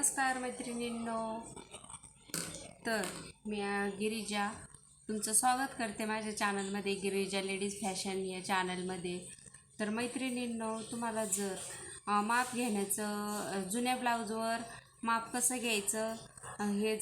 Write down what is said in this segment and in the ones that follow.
नमस्कार मैत्रिणींनो. तर मी गिरिजा तुमचं स्वागत करते माझ्या चॅनलमध्ये, गिरिजा लेडीज फॅशन या चॅनलमध्ये. तर मैत्रिणींनो, तुम्हाला जर माप घेण्याचं, जुन्या ब्लाऊजवर माप कसं घ्यायचं हे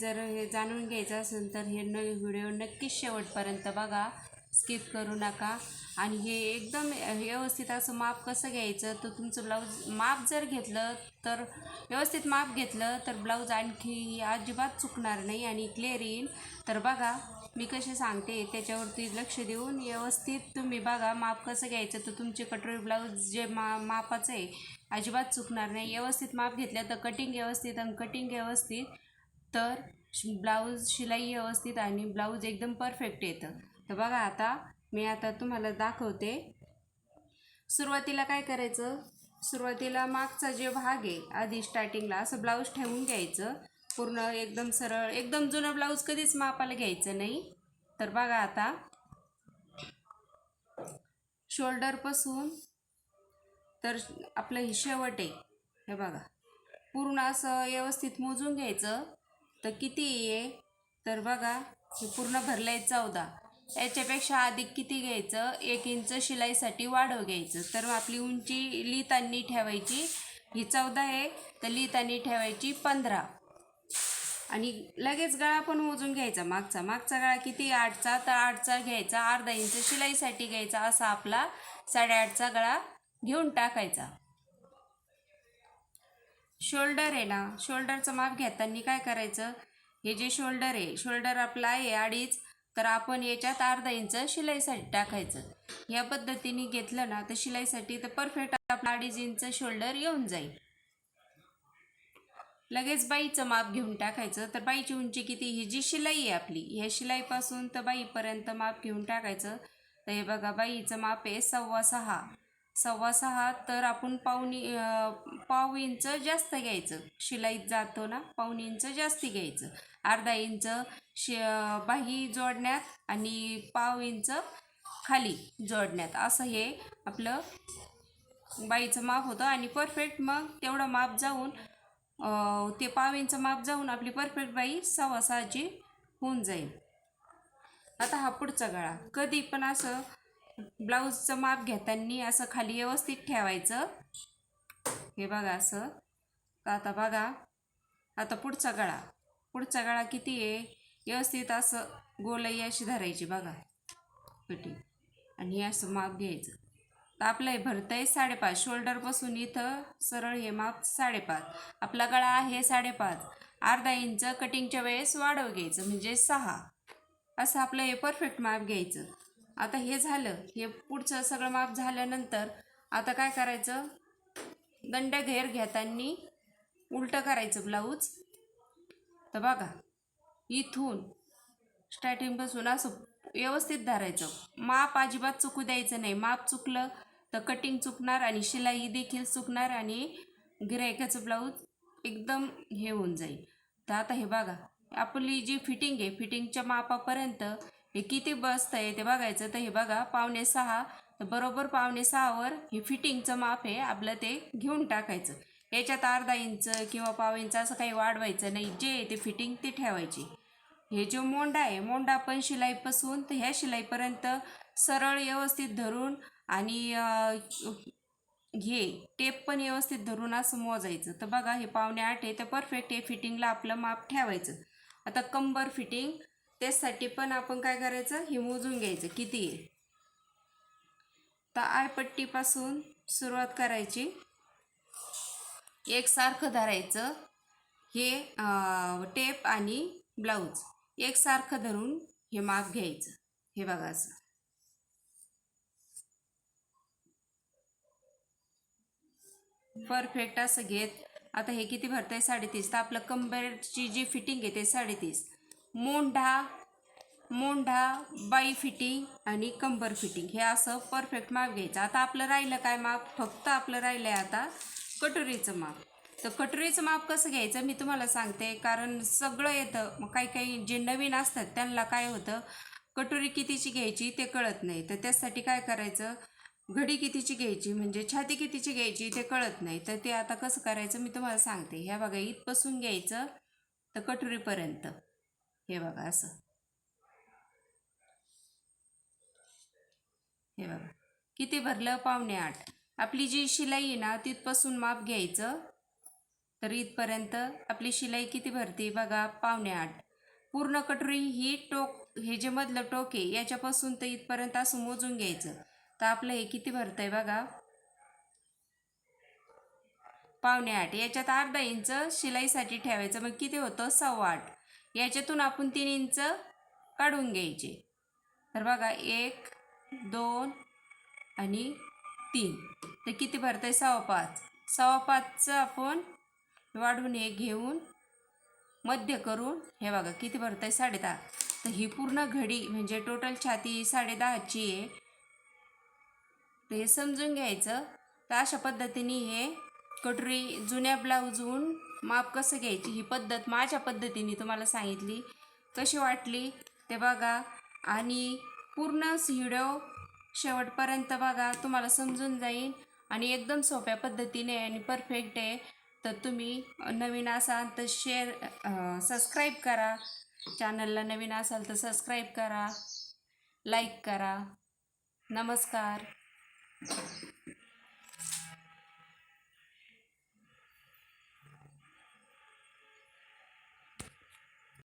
जाणून घ्यायचं असेल तर हे व्हिडिओ नक्कीच शेवटपर्यंत बघा, स्किप करू नका. आणि हे एकदम व्यवस्थित असं माप कसं घ्यायचं, तर तुमचं ब्लाऊज माप जर घेतलं तर व्यवस्थित माप घेतलं तर ब्लाऊज आणखी अजिबात चुकणार नाही आणि क्लिअर येईल. तर बघा मी कसे सांगते त्याच्यावरती लक्ष देऊन व्यवस्थित तुम्ही बघा माप कसं घ्यायचं, तर तुमचे कटोरी ब्लाऊज जे मापाचं आहे अजिबात चुकणार नाही. व्यवस्थित माप घेतलं तर कटिंग व्यवस्थित आणि कटिंग व्यवस्थित तर ब्लाऊज शिलाई व्यवस्थित आणि ब्लाऊज एकदम परफेक्ट येतं. तर बघा आता मी तुम्हाला दाखवते. सुरुवातीला काय करायचं, सुरुवातीला मागचा जे भाग आहे आधी स्टार्टिंगला असं ब्लाऊज ठेवून घ्यायचं, पूर्ण एकदम सरळ. एकदम जुनं ब्लाऊज कधीच मापाला घ्यायचं नाही. तर बघा आता शोल्डरपासून तर आपलं ही शेवट आहे, हे बघा पूर्ण असं व्यवस्थित मोजून घ्यायचं. तर किती आहे तर बघा हे पूर्ण भरलं आहे 14. याच्यापेक्षा अधिक किती घ्यायचं, 1 इंच शिलाईसाठी वाढव घ्यायचं. तर आपली उंची लिहितानी ठेवायची ही 14 आहे, तर लिहितानी ठेवायची 15. आणि लगेच गळा पण मोजून घ्यायचा. मागचा गळा किती 8चा, तर 8चा घ्यायचा. अर्धा इंच शिलाईसाठी घ्यायचा. असा आपला 8.5चा गळा घेऊन टाकायचा. शोल्डर आहे ना, शोल्डरचं माप घेताना काय करायचं, हे जे शोल्डर आहे, शोल्डर आपला आहे 2.5, तर आपण याच्यात अर्धा इंच शिलाईसाठी टाकायचं. या पद्धतीने घेतलं ना तर शिलाईसाठी तर परफेक्ट आपला 2.5 इंच शोल्डर येऊन जाईल. लगेच बाईचं माप घेऊन टाकायचं. तर बाईची उंची किती, ही जी शिलाई आहे आपली, ह्या शिलाईपासून तर बाईपर्यंत माप घेऊन टाकायचं. तर हे बघा बाईचं माप आहे 6.25. तर आपण पाव इंच जास्त घ्यायचं. शिलाईत जातो ना, पाऊण इंच जास्त घ्यायचं. अर्धा इंच बाही जोडण्यात आणि पाव इंच खाली जोडण्यात, असं हे आपलं बाईचं माप होतं. आणि परफेक्ट मग तेवढं माप जाऊन ते पाव इंच माप जाऊन आपली परफेक्ट बाई 6.25ची होऊन जाईल. आता हा पुढचा गळा. कधी पण असं ब्लाऊजचं माप घेताना असं खाली व्यवस्थित ठेवायचं, हे बघा असं. आता बघा आता पुढचा गळा किती आहे, व्यवस्थित असं गोलाई अशी धरायची बघा पटी, आणि असं माप घ्यायचं. तर आपलं हे भरतं आहे 5.5. शोल्डरपासून इथं सरळ हे माप 5.5. आपला गळा आहे 5.5. अर्धा इंच कटिंगच्या वेळेस वाढव घ्यायचं म्हणजे 6. असं आपलं हे परफेक्ट माप घ्यायचं. आता हे झालं, हे पुढचं सगळं माप झाल्यानंतर आता काय करायचं, दंड घेर घेताना उलटं करायचं ब्लाऊज. तर बघा इथून स्टार्टिंगपासून असं व्यवस्थित धरायचं. माप अजिबात चुकू द्यायचं नाही. माप चुकलं तर कटिंग चुकणार आणि शिलाई देखील चुकणार आणि गिऱ्हाईकाचं ब्लाऊज एकदम हे होऊन जाईल. तर आता हे बघा आपली जी फिटिंग आहे, फिटिंगच्या मापापर्यंत हे किती बसतं आहे ते बघायचं. तर हे बघा 5.25, तर बरोबर 5.25वर हे फिटिंगचं माप आहे आपलं, ते घेऊन टाकायचं. याच्यात अर्धा इंच किंवा पाव इंच असं काही वाढवायचं नाही. जे ते फिटिंग ती ठेवायची. हे जो मोंडा आहे, मोंडा पण शिलाईपासून तर ह्या शिलाईपर्यंत सरळ व्यवस्थित धरून आणि हे टेप पण व्यवस्थित धरून असं मोजायचं. तर बघा हे 7.25 आहे, तर परफेक्ट हे फिटिंगला आपलं माप ठेवायचं. आता कंबर फिटिंग, त्यासाठी पण आपण काय करायचं, हे मोजून घ्यायचं किती आहे. तर आयपट्टीपासून सुरुवात करायची, एकसारखं धरायचं. हे टेप आणि ब्लाऊज एकसारखं धरून हे माप घ्यायचं. हे बघा असं परफेक्ट असं घेत. आता हे किती भरतंय 3.5. तर आपलं कंबरची जी फिटिंग आहे ते 3.5. मोंढा बाई फिटिंग आणि कंबर फिटिंग हे असं परफेक्ट माप घ्यायचं. आता आपलं राहिलं काय माप, फक्त आपलं राहिलं आहे आता कटोरीचं माप. तर कटोरीचं माप कसं घ्यायचं मी तुम्हाला सांगते, कारण सगळं येतं. मग काही जे नवीन असतात त्यांना काय होतं, कटोरी कितीची घ्यायची ते कळत नाही. तर त्यासाठी काय करायचं, घडी कितीची घ्यायची म्हणजे छाती कितीची घ्यायची ते कळत नाही. तर ते आता कसं करायचं मी तुम्हाला सांगते. ह्या बघा इथपासून घ्यायचं तर कटोरीपर्यंत, हे बघा असं, हे बघा किती भरलं, 7.25. आपली जी शिलाई आहे ना तिथपासून माप घ्यायचं. तर इथपर्यंत आपली शिलाई किती भरते बघा, 7.25. पूर्ण कटोरी ही टोक, हे जे मधलं टोक आहे याच्यापासून तर इथपर्यंत असं मोजून घ्यायचं. तर आपलं हे किती भरतंय बघा, 7.25. याच्यात अर्धा इंच शिलाईसाठी ठेवायचं, मग किती होतं, 8.25. याच्यातून आपण 3 इंच काढून घ्यायचे. तर बघा 1, 2 आणि 3, तर किती भरतंय, 5.25. 5.25चं आपण वाढून हे घेऊन मध्य करून हे बघा किती भरतंय, 10.5. तर ही पूर्ण घडी म्हणजे टोटल छाती 10.5ची आहे. तर हे समजून घ्यायचं. तर अशा पद्धतीने हे कटोरी जुन्या ब्लाऊजहून माप कसं घ्यायची ही पद्धत माझ्या पद्धतीने तुम्हाला सांगितली. कशी वाटली ते बघा आणि पूर्ण व्हिडिओ शेवटपर्यंत बघा, तुम्हाला समजून जाईल आणि एकदम सोप्या पद्धतीने आणि परफेक्ट आहे. तर तुम्ही नवीन असाल तर सबस्क्राईब करा. चॅनलला नवीन असाल तर सबस्क्राईब करा, लाईक करा. नमस्कार.